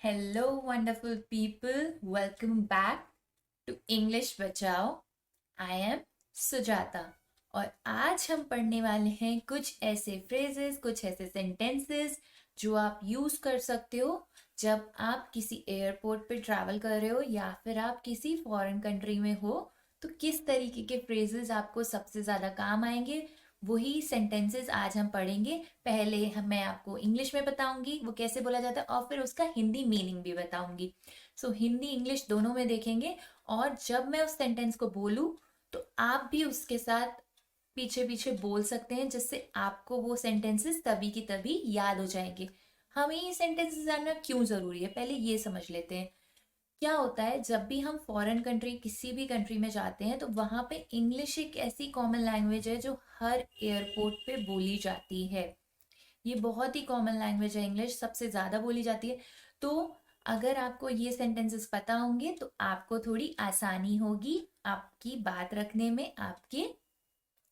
Hello, wonderful people. Welcome back to English बचाओ. I am Sujata और आज हम पढ़ने वाले हैं कुछ ऐसे फ्रेजेस, कुछ ऐसे सेंटेंसेस जो आप यूज कर सकते हो जब आप किसी एयरपोर्ट पे ट्रैवल कर रहे हो या फिर आप किसी फॉरेन कंट्री में हो. तो किस तरीके के फ्रेजेस आपको सबसे ज़्यादा काम आएंगे वही सेंटेंसेस आज हम पढ़ेंगे. पहले मैं आपको इंग्लिश में बताऊंगी वो कैसे बोला जाता है और फिर उसका हिंदी मीनिंग भी बताऊंगी. सो हिंदी इंग्लिश दोनों में देखेंगे और जब मैं उस सेंटेंस को बोलूं तो आप भी उसके साथ पीछे पीछे बोल सकते हैं जिससे आपको वो सेंटेंसेस तभी की तभी याद हो जाएंगे. हमें ये सेंटेंसेस जानना क्यों जरूरी है पहले ये समझ लेते हैं. क्या होता है जब भी हम फॉरेन कंट्री किसी भी कंट्री में जाते हैं तो वहां पे इंग्लिश एक ऐसी कॉमन लैंग्वेज है जो हर एयरपोर्ट पे बोली जाती है. ये बहुत ही कॉमन लैंग्वेज है, इंग्लिश सबसे ज्यादा बोली जाती है. तो अगर आपको ये सेंटेंसेस पता होंगे तो आपको थोड़ी आसानी होगी आपकी बात रखने में,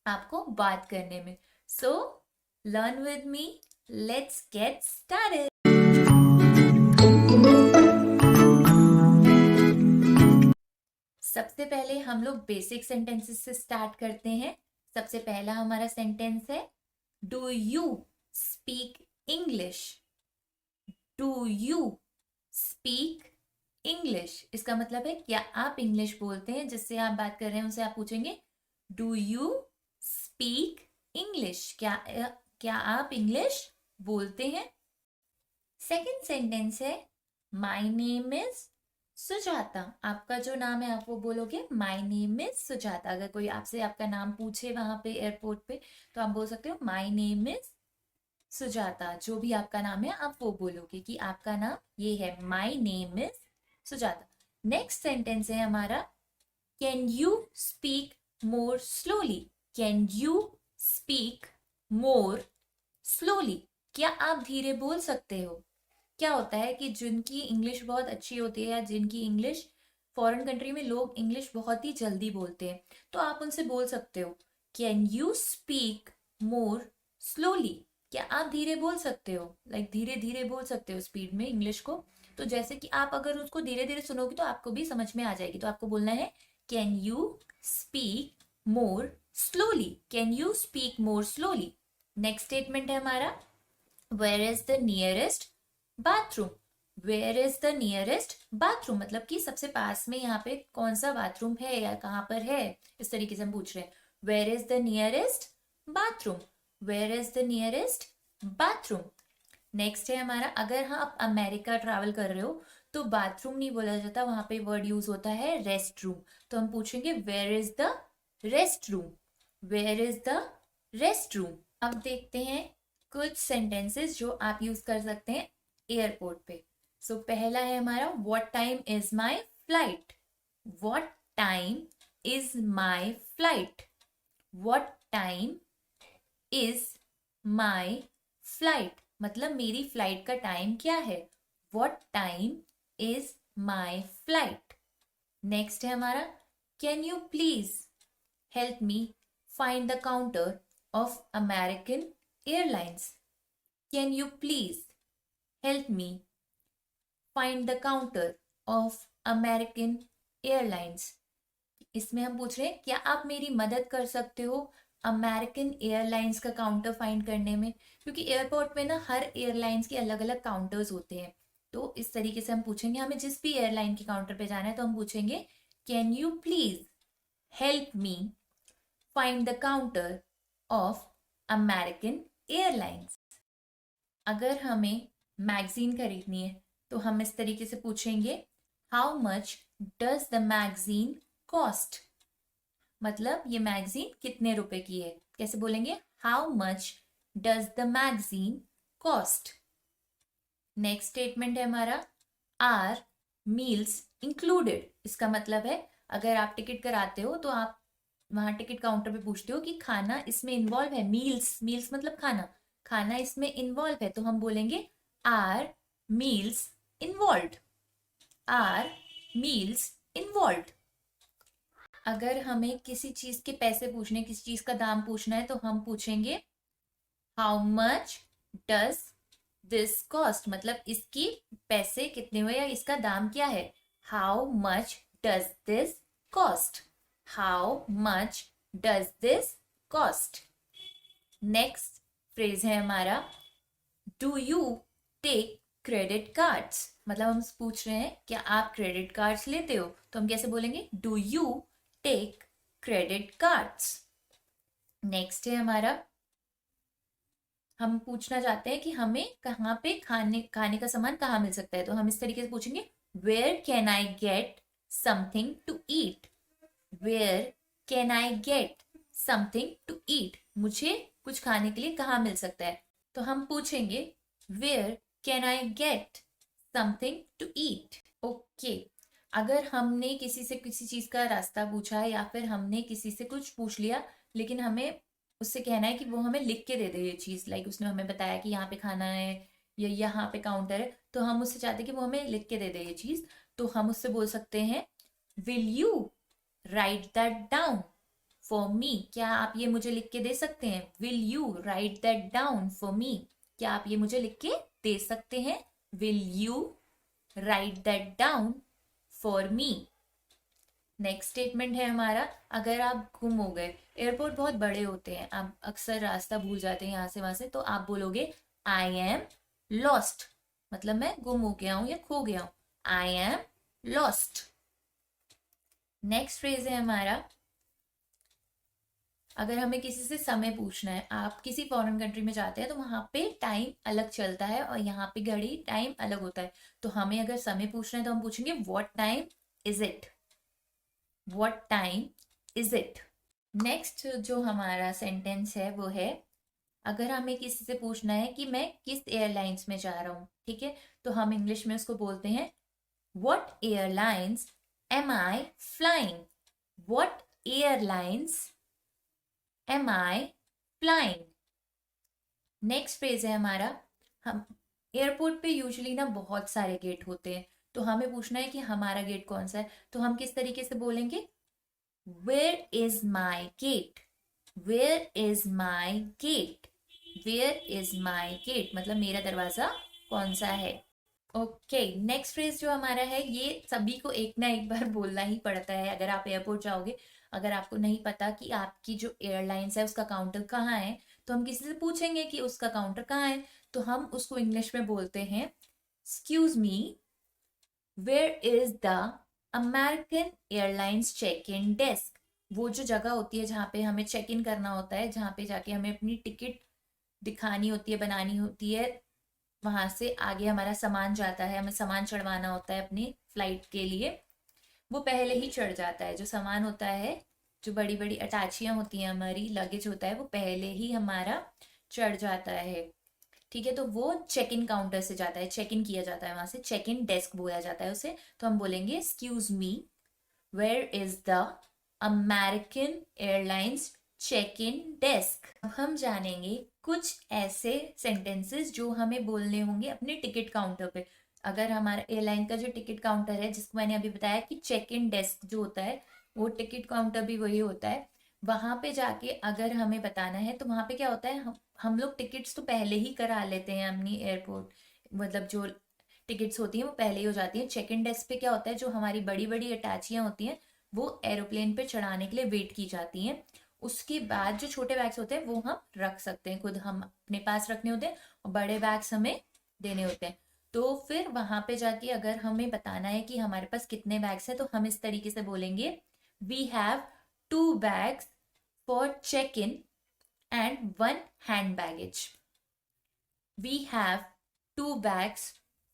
आपको बात करने में. So learn with me. Let's get started. सबसे पहले हम लोग बेसिक सेंटेंसेस से स्टार्ट करते हैं. सबसे पहला हमारा सेंटेंस है do you speak English. Do you speak English इसका मतलब है क्या आप इंग्लिश बोलते हैं. जिससे आप बात कर रहे हैं उनसे आप पूछेंगे डू यू स्पीक इंग्लिश. क्या आप इंग्लिश बोलते हैं. सेकंड सेंटेंस है माय नेम इज सुजाता. आपका जो नाम है आप वो बोलोगे माय नेम इज सुजाता. अगर कोई आपसे आपका नाम पूछे वहां पे एयरपोर्ट पे तो आप बोल सकते हो माय नेम इज सुजाता. जो भी आपका नाम है आप वो बोलोगे कि आपका नाम ये है, my name is Sujata. Next sentence है हमारा can you speak more slowly. Can you speak more slowly. क्या आप धीरे बोल सकते हो. क्या होता है कि जिनकी इंग्लिश बहुत अच्छी होती है या जिनकी इंग्लिश फॉरेन कंट्री में लोग इंग्लिश बहुत ही जल्दी बोलते हैं तो आप उनसे बोल सकते हो can you speak more slowly. क्या आप धीरे बोल सकते हो, लाइक धीरे धीरे बोल सकते हो स्पीड में इंग्लिश को. तो जैसे कि आप अगर उसको धीरे धीरे सुनोगे तो आपको भी समझ में आ जाएगी. तो आपको बोलना है can you speak more slowly. Can you speak more slowly. Next statement है हमारा where is the nearest bathroom. Where is the nearest bathroom मतलब कि सबसे पास में यहाँ पे कौन सा बाथरूम है या कहाँ पर है, इस तरीके से हम पूछ रहे हैं. Where is the nearest bathroom. Where is the nearest bathroom. Next है हमारा अगर आप अमेरिका ट्रैवल कर रहे हो तो बाथरूम नहीं बोला जाता, वहां पे वर्ड यूज होता है रेस्ट रूम. तो हम पूछेंगे where is the rest room. Where is the rest room. अब देखते हैं कुछ सेंटेंसेस जो आप यूज कर सकते हैं एयरपोर्ट पे. सो पहला है हमारा what time is my flight. What time is my flight. What time is my flight मतलब मेरी फ्लाइट का टाइम क्या है. What time is my flight. Next है हमारा can you please help me find the counter of American airlines. Can you please help me find the counter of American Airlines. इसमें हम पूछ रहे हैं क्या आप मेरी मदद कर सकते हो अमेरिकन एयरलाइंस का काउंटर फाइंड करने में. क्योंकि एयरपोर्ट में ना हर एयरलाइंस के अलग अलग काउंटर्स होते हैं. तो इस तरीके से हम पूछेंगे हमें जिस भी एयरलाइन के काउंटर पे जाना है तो हम पूछेंगे can you please help me find the counter of American airlines. अगर हमें मैगजीन खरीदनी है तो हम इस तरीके से पूछेंगे how much does the magazine cost. मतलब ये मैगजीन कितने रुपए की है. कैसे बोलेंगे how much does the magazine cost. Next statement है हमारा आर मील्स इंक्लूडेड. इसका मतलब है अगर आप टिकट कराते हो तो आप वहां टिकट काउंटर पे पूछते हो कि खाना इसमें इन्वॉल्व है. मील्स, मील्स मतलब खाना, खाना इसमें इन्वॉल्व है. तो हम बोलेंगे are meals involve. Are meals involve. अगर हमें किसी चीज के पैसे पूछने, किसी चीज का दाम पूछना है तो हम पूछेंगे how much does this cost, मतलब इसकी पैसे कितने हुए या इसका दाम क्या है. How much does this cost. How much does this cost. Next phrase है हमारा do you take credit cards. मतलब हम पूछ रहे हैं क्या आप क्रेडिट कार्ड्स लेते हो, तो हम कैसे बोलेंगे do you take credit cards. Next है हमारा, हम पूछना चाहते हैं कि हमें कहाँ पे खाने खाने का सामान कहाँ मिल सकता है, तो हम इस तरीके से पूछेंगे where can I get something to eat. Where can I get something to eat. मुझे कुछ खाने के लिए कहाँ मिल सकता है, तो हम पूछेंगे where can I get something to eat. Okay, अगर हमने किसी से किसी चीज का रास्ता पूछा है या फिर हमने किसी से कुछ पूछ लिया लेकिन हमें उससे कहना है कि वो हमें लिख के दे दे ये चीज, लाइक उसने हमें बताया कि यहाँ पे खाना है या यहाँ पे काउंटर है, तो हम उससे चाहते हैं कि वो हमें लिख के दे दे ये चीज, तो हम उससे बोल सकते हैं will you right that down for me. क्या आप ये मुझे लिख के दे सकते हैं. Will you right that down for me. क्या आप ये मुझे लिख के दे सकते हैं. Will you right that down for me. Next statement है हमारा अगर आप गुम हो गए. एयरपोर्ट बहुत बड़े होते हैं, आप अक्सर रास्ता भूल जाते हैं यहाँ से वहां से, तो आप बोलोगे आई एम लॉस्ट. मतलब मैं गुम हो गया हूं या खो गया हूं. I am lost. Next phrase है हमारा अगर हमें किसी से समय पूछना है. आप किसी फॉरेन कंट्री में जाते हैं तो वहां पे टाइम अलग चलता है और यहाँ पे घड़ी टाइम अलग होता है, तो हमें अगर समय पूछना है तो हम पूछेंगे what time is it. What time is it. Next जो हमारा सेंटेंस है वो है अगर हमें किसी से पूछना है कि मैं किस एयरलाइंस में जा रहा हूँ, ठीक है, तो हम इंग्लिश में उसको बोलते हैं what airlines am I flying. What airlines am I flying. Next phrase है हमारा हम एयरपोर्ट पे यूजुअली ना बहुत सारे गेट होते हैं, तो हमें पूछना है कि हमारा गेट कौन सा है, तो हम किस तरीके से बोलेंगे where is my gate. Where is my gate. Where is my gate मतलब मेरा दरवाजा कौन सा है. ओके, नेक्स्ट फ्रेज जो हमारा है ये सभी को एक ना एक बार बोलना ही पड़ता है अगर आप एयरपोर्ट जाओगे. अगर आपको नहीं पता कि आपकी जो एयरलाइंस है उसका काउंटर कहाँ है, तो हम किसी से पूछेंगे कि उसका काउंटर कहाँ है, तो हम उसको इंग्लिश में बोलते हैं excuse me where is the American airlines check in desk. वो जो जगह होती है जहाँ पे हमें चेक इन करना होता है, जहाँ पे जाके हमें अपनी टिकट दिखानी होती है, बनानी होती है, वहां से आगे हमारा सामान जाता है, हमें सामान चढ़वाना होता है अपनी फ्लाइट के लिए, वो पहले ही चढ़ जाता है. जो सामान होता है, जो बड़ी बड़ी अटैचियां होती हैं, हमारी लगेज होता है, वो पहले ही हमारा चढ़ जाता है. ठीक है, तो वो चेक इन काउंटर से जाता है, चेक इन किया जाता है वहां से, चेक इन डेस्क बोला जाता है उसे. तो हम बोलेंगे excuse me where is the American airlines check in desk. अब हम जानेंगे कुछ ऐसे सेंटेंसेस जो हमें बोलने होंगे अपने टिकट काउंटर पे. अगर हमारा एयरलाइन का जो टिकट काउंटर है जिसको मैंने अभी बताया कि चेक इन डेस्क जो होता है वो टिकट काउंटर भी वही होता है, वहां पे जाके अगर हमें बताना है तो वहां पे क्या होता है हम लोग टिकट्स तो पहले ही करा लेते हैं अपनी एयरपोर्ट, मतलब जो टिकट्स होती हैं वो पहले ही हो जाती हैं. चेक इन डेस्क पे क्या होता है जो हमारी बड़ी बड़ी अटैचियां होती हैं वो एरोप्लेन पे चढ़ाने के लिए वेट की जाती हैं. उसके बाद जो छोटे बैग्स होते हैं वो हम रख सकते हैं, खुद हम अपने पास रखने होते हैं, और बड़े बैग्स हमें देने होते हैं. तो फिर वहां पे जाके अगर हमें बताना है कि हमारे पास कितने बैग्स हैं तो हम इस तरीके से बोलेंगे we have 2 bags for check in and 1 hand baggage. We have 2 bags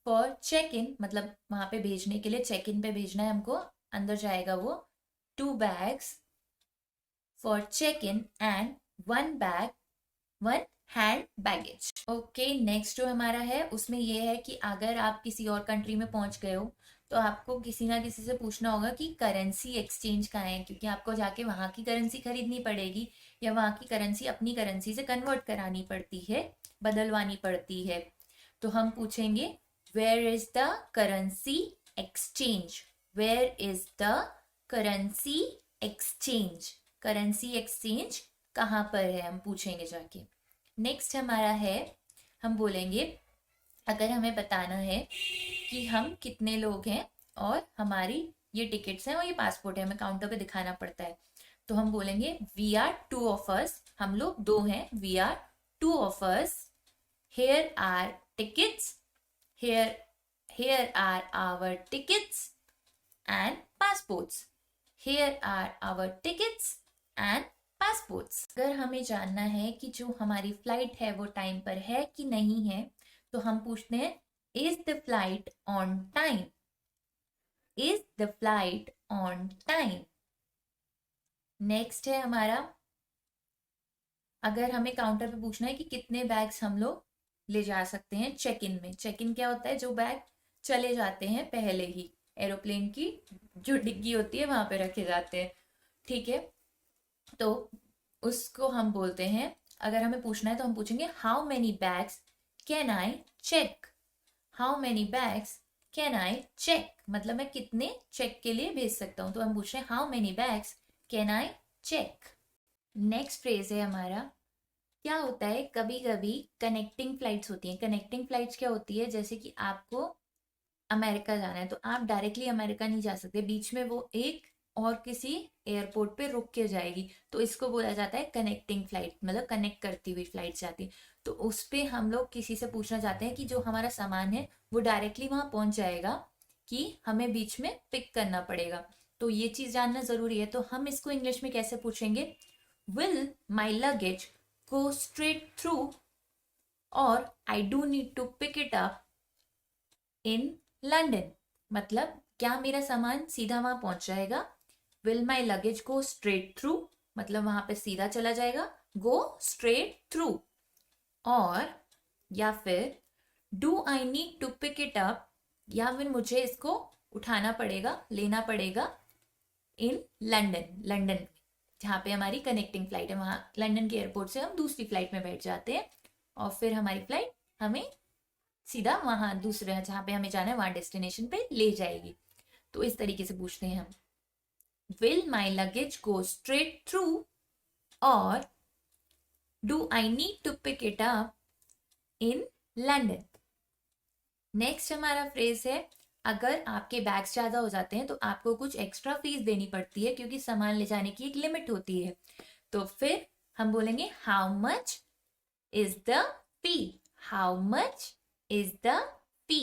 for check in मतलब वहां पे भेजने के लिए, चेक इन पे भेजना है हमको, अंदर जाएगा वो. 2 bags for check in and 1 hand baggage. Okay, next जो हमारा है उसमें ये है कि अगर आप किसी और कंट्री में पहुंच गए हो तो आपको किसी ना किसी से पूछना होगा कि करेंसी एक्सचेंज कहाँ है, क्योंकि आपको जाके वहां की करेंसी खरीदनी पड़ेगी या वहां की करेंसी अपनी करेंसी से कन्वर्ट करानी पड़ती है, बदलवानी पड़ती है. तो हम पूछेंगे where is the currency exchange. Where is the currency exchange. Currency exchange कहाँ पर है हम पूछेंगे जाके. नेक्स्ट हमारा है हम बोलेंगे अगर हमें बताना है कि हम कितने लोग हैं और हमारी ये टिकट्स हैं और ये पासपोर्ट है, हमें काउंटर पे दिखाना पड़ता है, तो हम बोलेंगे we are two of us, हम लोग दो हैं, we are two of us, here are tickets, here here are our tickets and passports, here are our tickets and passports. अगर हमें जानना है कि जो हमारी फ्लाइट है वो टाइम पर है कि नहीं है, तो हम पूछते हैं is the flight on time, is the flight on time. Next है हमारा, अगर हमें काउंटर पे पूछना है कि कितने बैग्स हम लोग ले जा सकते हैं चेक इन में। चेक इन क्या होता है, जो बैग चले जाते हैं पहले ही, एरोप्लेन की जो डिग्गी होती है वहां पे रखे जाते हैं, ठीक है, तो उसको हम बोलते हैं, अगर हमें पूछना है तो हम पूछेंगे how many bags can I check, how many bags can I check, मतलब मैं कितने चेक के लिए भेज सकता हूँ, तो हम पूछ रहे हैं how many bags can I check. Next phrase है हमारा, क्या होता है कभी कभी कनेक्टिंग फ्लाइट्स होती हैं। कनेक्टिंग फ्लाइट्स क्या होती है, जैसे कि आपको अमेरिका जाना है तो आप डायरेक्टली अमेरिका नहीं जा सकते, बीच में वो एक और किसी एयरपोर्ट पे रुक के जाएगी, तो इसको बोला जाता है कनेक्टिंग फ्लाइट, मतलब कनेक्ट करती हुई फ्लाइट जाती है। तो उस पे हम लोग किसी से पूछना चाहते हैं कि जो हमारा सामान है वो डायरेक्टली वहां पहुंच जाएगा कि हमें बीच में पिक करना पड़ेगा, तो ये चीज जानना जरूरी है। तो हम इसको इंग्लिश में कैसे पूछेंगे, will my luggage go straight through और I do need to pick it up in London, मतलब क्या मेरा सामान सीधा वहां पहुंच जाएगा, will my luggage go straight through, मतलब वहां पे सीधा चला जाएगा, गो स्ट्रेट थ्रू, और या फिर do I need to pick it up, या फिर मुझे इसको उठाना पड़ेगा, लेना पड़ेगा इन लंदन, लंदन जहाँ पे हमारी कनेक्टिंग फ्लाइट है, वहां लंदन के एयरपोर्ट से हम दूसरी फ्लाइट में बैठ जाते हैं और फिर हमारी फ्लाइट हमें सीधा वहां दूसरे जहाँ पे हमें जाना है वहां डेस्टिनेशन पे ले जाएगी। तो इस तरीके से पूछते हैं हम, will my luggage go straight through और do I need to pick it up in London. Next हमारा फ्रेज है, अगर आपके बैग्स ज्यादा हो जाते हैं तो आपको कुछ एक्स्ट्रा फीस देनी पड़ती है, क्योंकि सामान ले जाने की एक लिमिट होती है, तो फिर हम बोलेंगे how much is the fee, how much is the fee.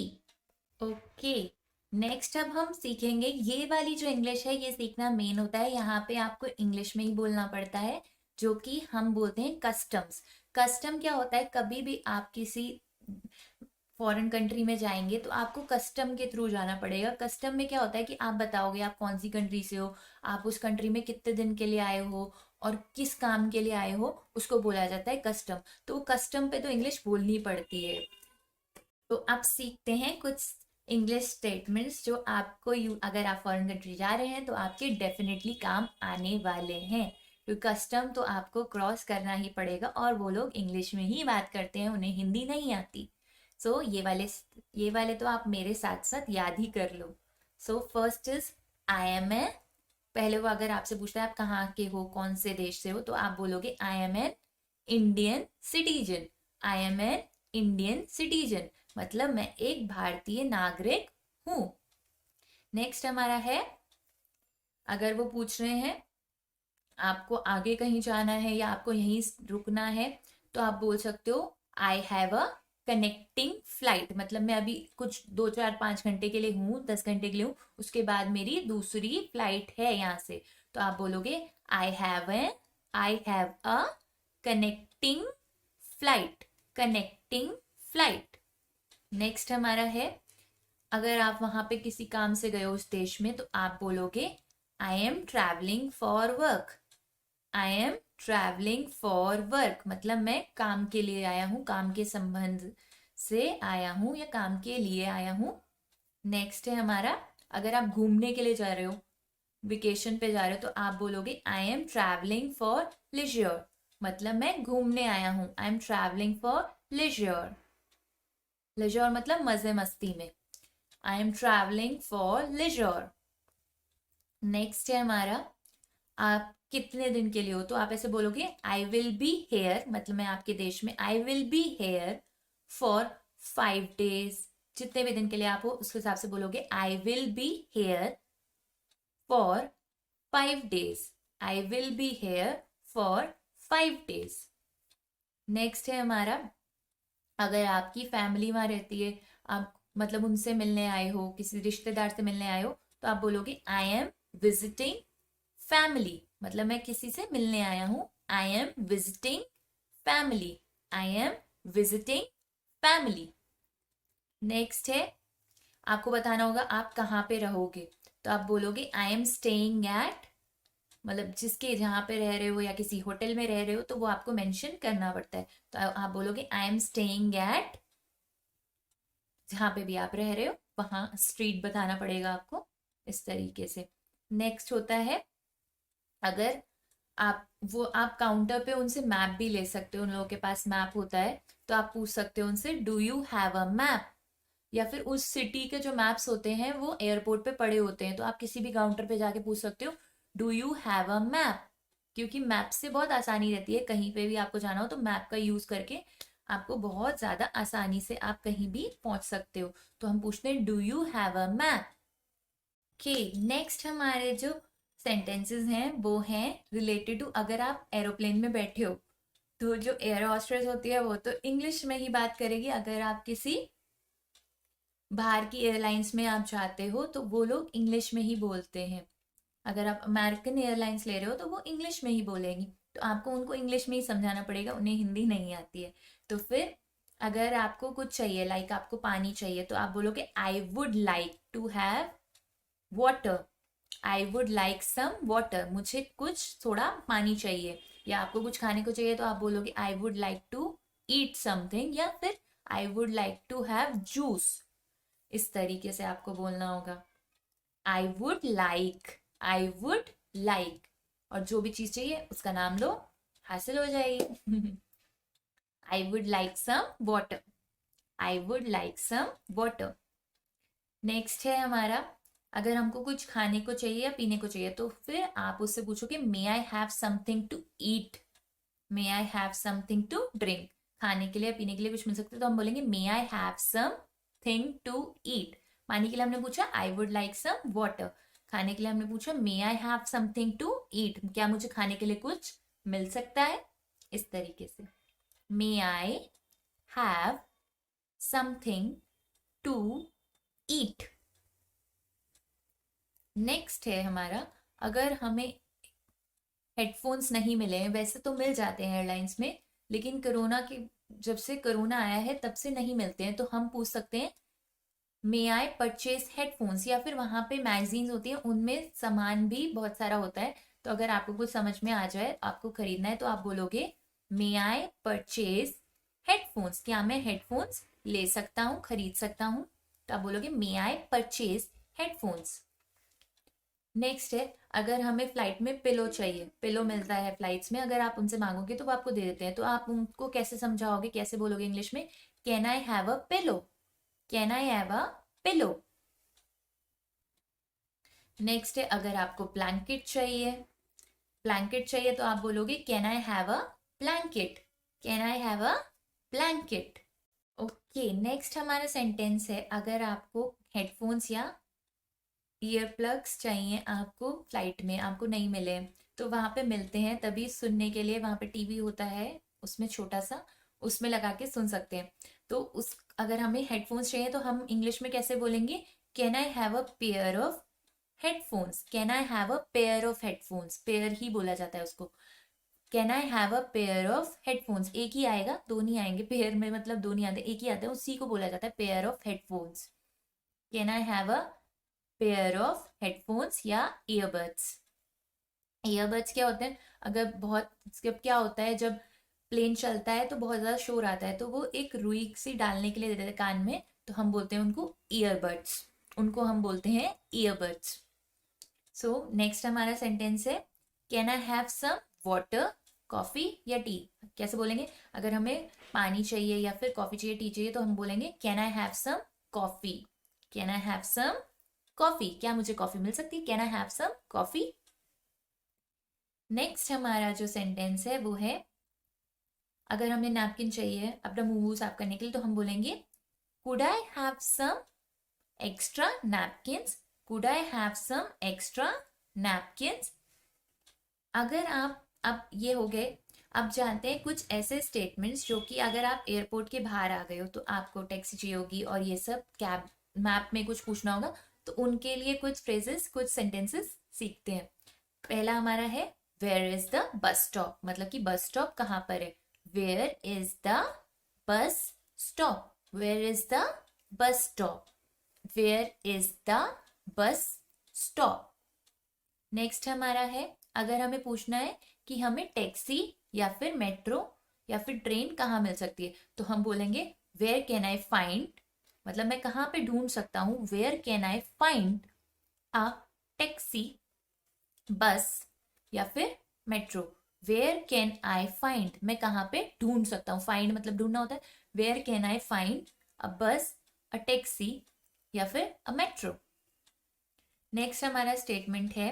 Okay, next अब हम सीखेंगे, ये वाली जो इंग्लिश है ये सीखना मेन होता है, यहाँ पे आपको इंग्लिश में ही बोलना पड़ता है, जो कि हम बोलते हैं कस्टम्स। कस्टम क्या होता है, कभी भी आप किसी फॉरेन कंट्री में जाएंगे तो आपको कस्टम के थ्रू जाना पड़ेगा। कस्टम में क्या होता है कि आप बताओगे आप कौन सी कंट्री से हो, आप उस कंट्री में कितने दिन के लिए आए हो और किस काम के लिए आए हो, उसको बोला जाता है कस्टम। तो कस्टम पे तो इंग्लिश बोलनी पड़ती है। तो अब सीखते हैं कुछ इंग्लिश स्टेटमेंट्स जो आपको अगर आप फॉरेन कंट्री जा रहे हैं तो आपके डेफिनेटली काम आने वाले हैं, क्योंकि कस्टम तो आपको क्रॉस करना ही पड़ेगा और वो लोग इंग्लिश में ही बात करते हैं, उन्हें हिंदी नहीं आती। सो ये वाले तो आप मेरे साथ साथ याद ही कर लो। So first is I am a, पहले वो अगर आपसे पूछता है आप कहाँ के हो, कौन से देश से हो, तो आप बोलोगे I M an Indian citizen, I am an Indian citizen, मतलब मैं एक भारतीय नागरिक हूं। नेक्स्ट हमारा है, अगर वो पूछ रहे हैं आपको आगे कहीं जाना है या आपको यहीं रुकना है, तो आप बोल सकते हो आई हैव अ कनेक्टिंग फ्लाइट, मतलब मैं अभी कुछ 2 4 5 घंटे के लिए हूँ, 10 घंटे के लिए हूँ, उसके बाद मेरी दूसरी फ्लाइट है यहाँ से, तो आप बोलोगे आई have a connecting flight, connecting flight. Next हमारा है, अगर आप वहां पे किसी काम से गए हो उस देश में, तो आप बोलोगे I am travelling for work, I am travelling for work, मतलब मैं काम के लिए आया हूँ, काम के संबंध से आया हूँ या काम के लिए आया हूँ। नेक्स्ट है हमारा, अगर आप घूमने के लिए जा रहे हो, वेकेशन पे जा रहे हो, तो आप बोलोगे आई एम ट्रैवलिंग फॉर लिजर, मतलब मैं घूमने आया हूँ, आई एम ट्रैवलिंग फॉर लिजर, लिजर मतलब मजे मस्ती में, I am travelling for लिजर। Next है हमारा, आप कितने दिन के लिए हो, तो आप ऐसे बोलोगे आई विल बी हेयर, मतलब मैं आपके देश में, I will be here for 5 days, जितने भी दिन के लिए आप हो उसके हिसाब से बोलोगे I will be here for 5 days. I will be here for 5 days. Next है हमारा, अगर आपकी फैमिली वहां रहती है, आप मतलब उनसे मिलने आए हो, किसी रिश्तेदार से मिलने आए हो, तो आप बोलोगे आई एम विजिटिंग फैमिली, मतलब मैं किसी से मिलने आया हूं. I am visiting family. I am visiting family. Next है, आपको बताना होगा आप कहाँ पे रहोगे, तो आप बोलोगे आई एम स्टेइंग एट, मतलब जिसके जहाँ पे रह रहे हो या किसी होटल में रह रहे हो तो वो आपको मेंशन करना पड़ता है. तो आप बोलोगे आई एम स्टेइंग एट, जहाँ पे भी आप रह रहे हो वहां स्ट्रीट बताना पड़ेगा आपको, इस तरीके से. नेक्स्ट होता है, अगर आप काउंटर पे उनसे मैप भी ले सकते हो, उन लोगों के पास मैप होता है, तो आप पूछ सकते हो उनसे do you have a map. या फिर उस सिटी के जो मैप्स होते हैं वो एयरपोर्ट पे पड़े होते हैं, तो आप किसी भी काउंटर पे जाके पूछ सकते हो do you have a map. क्योंकि मैप से बहुत आसानी रहती है, कहीं पे भी आपको जाना हो तो मैप का यूज करके आपको बहुत ज्यादा आसानी से आप कहीं भी पहुंच सकते हो. तो हम पूछते हैं do you have a map. Okay, next हमारे जो सेंटेंसेस हैं वो हैं रिलेटेड टू, अगर आप एरोप्लेन में बैठे हो तो जो एयर हॉस्टेस होती है वो तो इंग्लिश में ही बात करेगी. अगर आप किसी बाहर की एयरलाइंस में आप जाते हो तो वो लोग इंग्लिश में ही बोलते हैं. अगर आप अमेरिकन एयरलाइंस ले रहे हो तो वो इंग्लिश में ही बोलेंगी, तो आपको उनको इंग्लिश में ही समझाना पड़ेगा, उन्हें हिंदी नहीं आती है. तो फिर अगर आपको कुछ चाहिए, लाइक आपको पानी चाहिए, तो आप बोलोगे I would like to have water. I would like some water, मुझे कुछ थोड़ा पानी चाहिए. या आपको कुछ खाने को चाहिए तो आप बोलोगे I would like to eat something, या फिर I would like to have juice. इस तरीके से आपको बोलना होगा. I would like, I would like, और जो भी चीज चाहिए उसका नाम लो, हासिल हो जाएगी. I would like some water. I would like some water. Next है हमारा, अगर हमको कुछ खाने को चाहिए या पीने को चाहिए तो फिर आप उससे पूछोगे may I have something to eat. May I have something to drink. खाने के लिए पीने के लिए कुछ मिल सकता है तो हम बोलेंगे may I have something to eat. पानी के लिए हमने पूछा I would like some water. खाने के लिए हमने पूछा may I have something to eat, क्या मुझे खाने के लिए कुछ मिल सकता है. इस तरीके से may I have something to eat. Next है हमारा, अगर हमें हेडफोन्स नहीं मिले हैं, वैसे तो मिल जाते हैं एयरलाइंस में, लेकिन कोरोना के जब से कोरोना आया है तब से नहीं मिलते हैं, तो हम पूछ सकते हैं मे आई परचेज हेडफोन्स. या फिर वहां पे मैगजीन्स होती है, उनमें सामान भी बहुत सारा होता है, तो अगर आपको कुछ समझ में आ जाए आपको खरीदना है तो आप बोलोगे मे आई परचेज हेडफोन्स, क्या मैं हेडफोन्स ले सकता हूँ, खरीद सकता हूँ. तो आप बोलोगे मे आई परचेज हेडफोन्स. नेक्स्ट है, अगर हमें फ्लाइट में पिलो चाहिए, पिलो मिलता है फ्लाइट्स में, अगर आप उनसे मांगोगे तो वो आपको दे देते हैं, तो आप उनको कैसे समझाओगे, कैसे बोलोगे इंग्लिश में, can I have a pillow. Can I have a pillow. Next है, अगर आपको ब्लैंकेट चाहिए, ब्लैंकेट चाहिए तो आप बोलोगे can I have a blanket. Can I have a blanket. Okay, next हमारा सेंटेंस है, अगर आपको हेडफोन्स या ईयर प्लग्स चाहिए आपको फ्लाइट में, आपको नहीं मिले, तो वहां पे मिलते हैं तभी सुनने के लिए, वहां पे टीवी होता है उसमें छोटा सा, उसमें लगा के सुन सकते हैं. तो उस अगर हमें हेडफोन्स चाहिए तो हम इंग्लिश में कैसे बोलेंगे, can I have a pair of headphones. Can I have a pair of headphones, pair ही बोला जाता है उसको. Can I have a pair of headphones, एक ही आएगा, दो नहीं आएंगे, पेयर में मतलब दो नहीं आते, एक ही आता है, उसी को बोला जाता है pair of headphones. Can I have a pair of headphones या ईयरबड्स. ईयरबड्स क्या होते हैं, अगर बहुत, जब क्या होता है जब प्लेन चलता है तो बहुत ज्यादा शोर आता है, तो वो एक रुई सी डालने के लिए देते हैं कान में, तो हम बोलते हैं उनको ईयरबड्स. उनको हम बोलते हैं ईयरबड्स. सो नेक्स्ट हमारा सेंटेंस है can I have some water, coffee या टी. कैसे बोलेंगे, अगर हमें पानी चाहिए या फिर कॉफी चाहिए, टी चाहिए, तो हम बोलेंगे can I have some coffee. Can I have some coffee, क्या मुझे कॉफी मिल सकती है, can I have some coffee. Next हमारा जो सेंटेंस है वो है, अगर हमें नैपकिन चाहिए अपना मुंह साफ करने के लिए, तो हम बोलेंगे could I have some extra napkins, could I have some extra napkins. अगर आप, अब ये हो गए, अब जानते हैं कुछ ऐसे स्टेटमेंट्स जो कि अगर आप एयरपोर्ट के बाहर आ गए हो तो आपको टैक्सी चाहिए होगी और ये सब कैब मैप में कुछ पूछना होगा, तो उनके लिए कुछ फ्रेजेस, कुछ सेंटेंसेस सीखते हैं। पहला हमारा है where is the bus stop, मतलब कि बस स्टॉप कहाँ पर है। Where is the bus stop, where is the bus stop, where is the bus stop. Next हमारा है, अगर हमें पूछना है कि हमें टैक्सी या फिर मेट्रो या फिर ट्रेन कहाँ मिल सकती है, तो हम बोलेंगे वेयर कैन आई फाइंड, मतलब मैं कहाँ पे ढूंढ सकता हूँ, where can I find a taxi, bus या फिर metro. Where can I find, मैं कहाँ पे ढूंढ सकता हूँ, फाइंड मतलब ढूंढना होता है। Where can I find a bus, a taxi या फिर अ मेट्रो। नेक्स्ट हमारा स्टेटमेंट है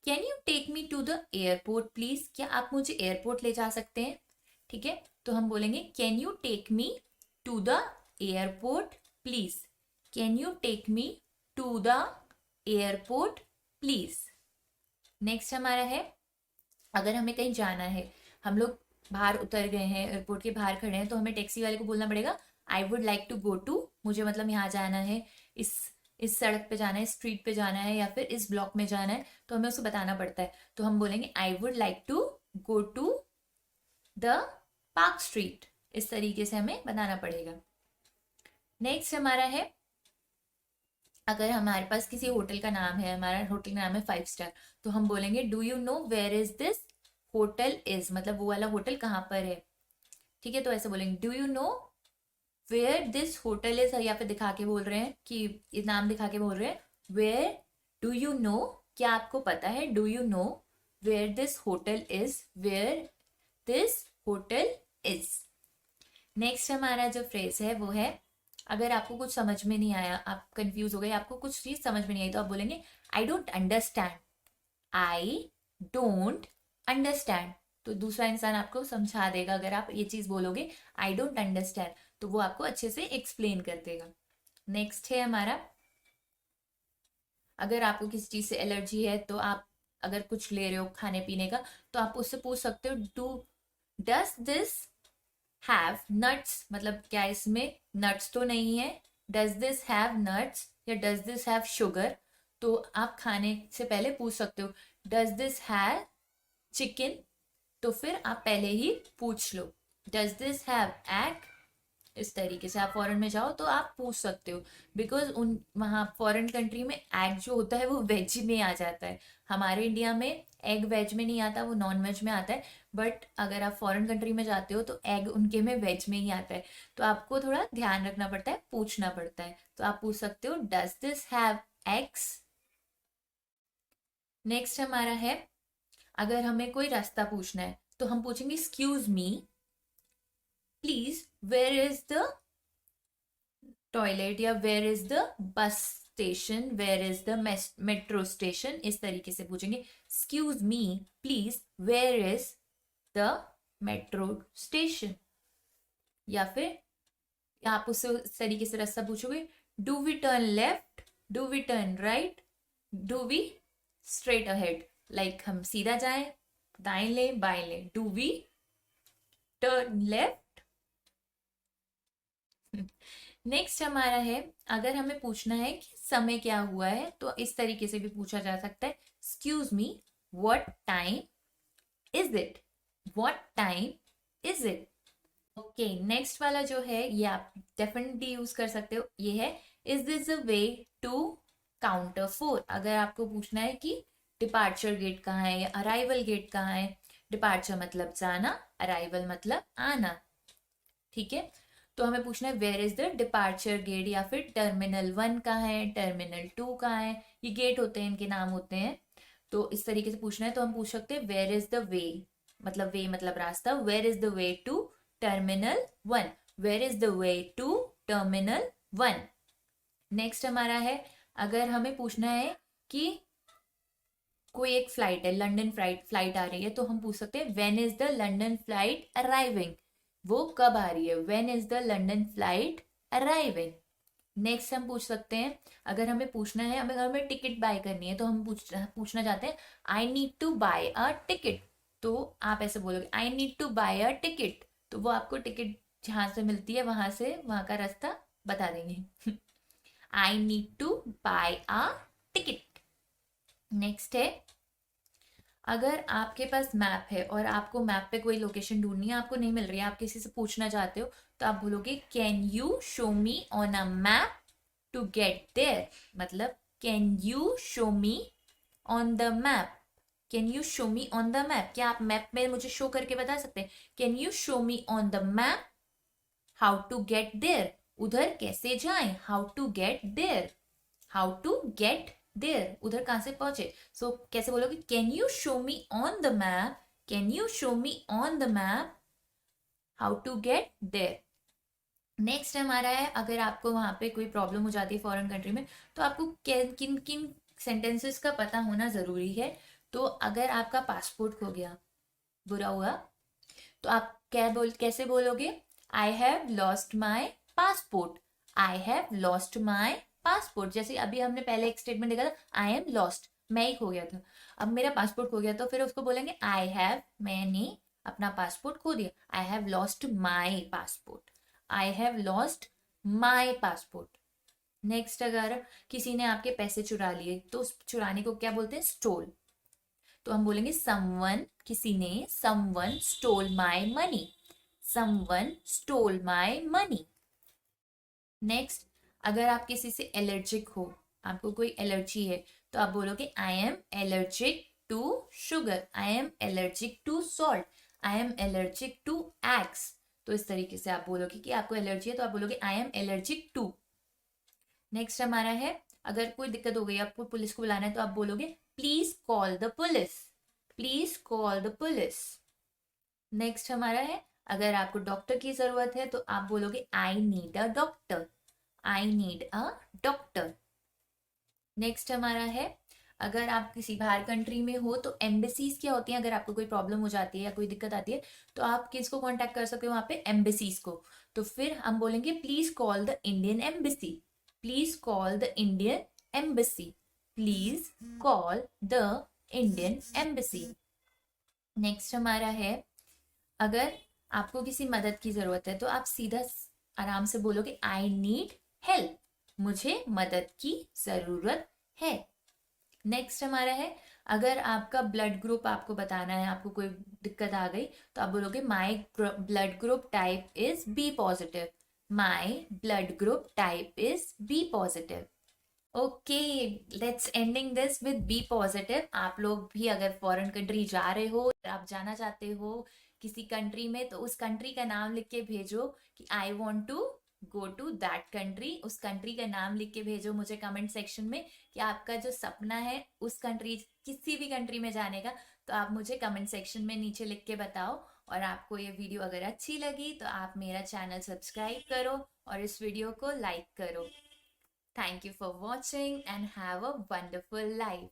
can you take me to the airport please, क्या आप मुझे एयरपोर्ट ले जा सकते हैं। ठीक है, तो हम बोलेंगे can you take me to the airport please, can you take me to the airport please. Next हमारा है, अगर हमें कहीं जाना है, हम लोग बाहर उतर गए हैं, एयरपोर्ट के बाहर खड़े हैं, तो हमें टैक्सी वाले को बोलना पड़ेगा I would like to go to, मुझे मतलब यहाँ जाना है, इस सड़क पे जाना है, स्ट्रीट पे जाना है या फिर इस ब्लॉक में जाना है, तो हमें उसको बताना पड़ता है। तो हम बोलेंगे I would like to go to the park street, इस तरीके से हमें बताना पड़ेगा। नेक्स्ट हमारा है, अगर हमारे पास किसी होटल का नाम है, हमारा होटल का नाम है 5 स्टार, तो हम बोलेंगे do you know where is this hotel is, मतलब वो वाला होटल कहाँ पर है। ठीक है, तो ऐसे बोलेंगे do you know where this hotel is, या फिर दिखा के बोल रहे हैं कि नाम दिखा के बोल रहे हैं वेयर डू यू नो, क्या आपको पता है, do you know where this hotel is, where this hotel is. Next हमारा जो फ्रेज है वो है, अगर आपको कुछ समझ में नहीं आया, आप कंफ्यूज हो गए, आपको कुछ चीज समझ में नहीं आई, तो आप बोलेंगे I don't understand, I don't understand. तो दूसरा इंसान आपको समझा देगा, अगर आप ये चीज बोलोगे आई डोंट अंडरस्टैंड, तो वो आपको अच्छे से एक्सप्लेन कर देगा। नेक्स्ट है हमारा, अगर आपको किसी चीज से एलर्जी है, तो आप अगर कुछ ले रहे हो खाने पीने का, तो आप उससे पूछ सकते हो do does this have nuts, मतलब क्या इसमें नट्स तो नहीं है, डज दिस हैव नट्स या डज दिस हैव शुगर। तो आप खाने से पहले पूछ सकते हो डज दिस हैव चिकन, तो फिर आप पहले ही पूछ लो डज दिस हैव एग। इस तरीके से आप फॉरेन में जाओ तो आप पूछ सकते हो, बिकॉज उन वहाँ फॉरेन कंट्री में एग जो होता है वो वेज में आ जाता है, हमारे इंडिया में एग वेज में नहीं आता, वो नॉन वेज में आता है। बट अगर आप फॉरेन कंट्री में जाते हो तो एग उनके में वेज में ही आता है, तो आपको थोड़ा ध्यान रखना पड़ता है, पूछना पड़ता है। तो आप पूछ सकते हो does this have eggs. Next हमारा है, अगर हमें कोई रास्ता पूछना है तो हम पूछेंगे excuse me please where is the toilet, या where is the bus station, where is the metro station, इस तरीके से पूछेंगे excuse me please where is the metro station. या फिर आप उससे इस तरीके से रास्ता पूछोगे do we turn left, do we turn right, do we straight ahead, like हम सीधा जाएं, दाएं ले बाएं ले, do we turn left. Next हमारा है, अगर हमें पूछना है कि समय क्या हुआ है, तो इस तरीके से भी पूछा जा सकता है excuse me what time is it, what time is it. Okay, next वाला जो है ये आप डेफिनेटली यूज कर सकते हो, ये है is this a way to counter 4। अगर आपको पूछना है कि डिपार्चर गेट कहाँ है या अराइवल गेट कहाँ है, डिपार्चर मतलब जाना, अराइवल मतलब आना। ठीक है, तो हमें पूछना है where is the departure gate, या फिर टर्मिनल 1 कहाँ है, टर्मिनल 2 कहाँ है, ये गेट होते हैं, इनके नाम होते हैं। तो इस तरीके से पूछना है तो हम पूछ सकते हैं वेयर इज द वे मतलब रास्ता, where is the way to terminal 1, where is the way to terminal 1। Next हमारा है, अगर हमें पूछना है कि कोई एक फ्लाइट है, लंदन फ्लाइट आ रही है, तो हम पूछ सकते हैं when is the London flight arriving, वो कब आ रही है, when is the London flight arrive in. Next हम पूछ सकते हैं, अगर हमें पूछना है, हमें टिकट बाय करनी है तो हम पूछना चाहते हैं I need to buy a ticket, तो आप ऐसे बोलोगे I need to buy a ticket, तो वो आपको टिकट जहां से मिलती है वहां का रास्ता बता देंगे। I need to buy a ticket. Next है, अगर आपके पास मैप है और आपको मैप पे कोई लोकेशन ढूंढनी है, आपको नहीं मिल रही है, आप किसी से पूछना चाहते हो, तो आप बोलोगे can you show me on a map to get there. मतलब can you show me on the map, can you show me on the map, क्या आप मैप में मुझे शो करके बता सकते हैं, can you show me on the map how to get there, उधर कैसे जाएं, how to get there, how to get there, उधर कहां से पहुंचे। सो कैसे बोलोगे, can you show me on the map, can you show me on the map how to get there. Next हमारा है, अगर आपको वहां पे कोई प्रॉब्लम हो जाती है फॉरेन कंट्री में, तो आपको किन किन सेंटेंसेस का पता होना जरूरी है। तो अगर आपका पासपोर्ट खो गया, बुरा हुआ, तो आप कैसे बोलोगे, I have lost my passport, I have lost my passport. जैसे अभी हमने पहले एक स्टेटमेंट देखा था, आई एम लॉस्ट, मैं ही खो गया था, अब मेरा पासपोर्ट खो गया, तो फिर उसको बोलेंगे आई हैव, मैंने अपना पासपोर्ट खो दिया, I have lost my passport, I have lost my passport. Next, अगर किसी ने आपके पैसे चुरा लिए, तो उस चुराने को क्या बोलते हैं, स्टोल, तो हम बोलेंगे समवन, किसी ने, someone stole my money, someone stole my money. Next, अगर आप किसी से एलर्जिक हो, आपको कोई एलर्जी है, तो आप बोलोगे I am allergic to sugar, I am allergic to salt, I am allergic to eggs. तो इस तरीके से आप बोलोगे कि आपको एलर्जी है, तो आप बोलोगे I am allergic to. Next हमारा है, अगर कोई दिक्कत हो गई, आपको पुलिस को बुलाना है, तो आप बोलोगे please call the police, please call the police. Next हमारा है, अगर आपको डॉक्टर की जरूरत है, तो आप बोलोगे I need a doctor, I need a doctor. Next हमारा है, अगर आप किसी बाहर कंट्री में हो, तो एम्बेसीज क्या होती हैं, अगर आपको कोई प्रॉब्लम हो जाती है या कोई दिक्कत आती है, तो आप किसको कांटेक्ट कर सकते हो वहां पे, एम्बेसीज को। तो फिर हम बोलेंगे please call the Indian embassy, please call the Indian embassy, please call the Indian embassy. Next हमारा है, अगर आपको किसी मदद की जरूरत है, तो आप सीधा आराम से बोलोगे आई नीड हेल्प, मुझे मदद की जरूरत है। नेक्स्ट हमारा है, अगर आपका ब्लड ग्रुप आपको बताना है, आपको कोई दिक्कत आ गई, तो आप बोलोगे my blood group type is B positive, my blood group type is B positive. Okay, let's ending this with B positive. आप लोग भी अगर फॉरेन कंट्री जा रहे हो, आप जाना चाहते हो किसी कंट्री में, तो उस कंट्री का नाम लिख के भेजो कि I want to go to that country, उस कंट्री का नाम लिख के भेजो मुझे कमेंट सेक्शन में, कि आपका जो सपना है उस कंट्री, किसी भी कंट्री में जाने का, तो आप मुझे कमेंट सेक्शन में नीचे लिख के बताओ। और आपको ये वीडियो अगर अच्छी लगी, तो आप मेरा चैनल सब्सक्राइब करो और इस वीडियो को लाइक करो। Thank you for watching and have a wonderful life.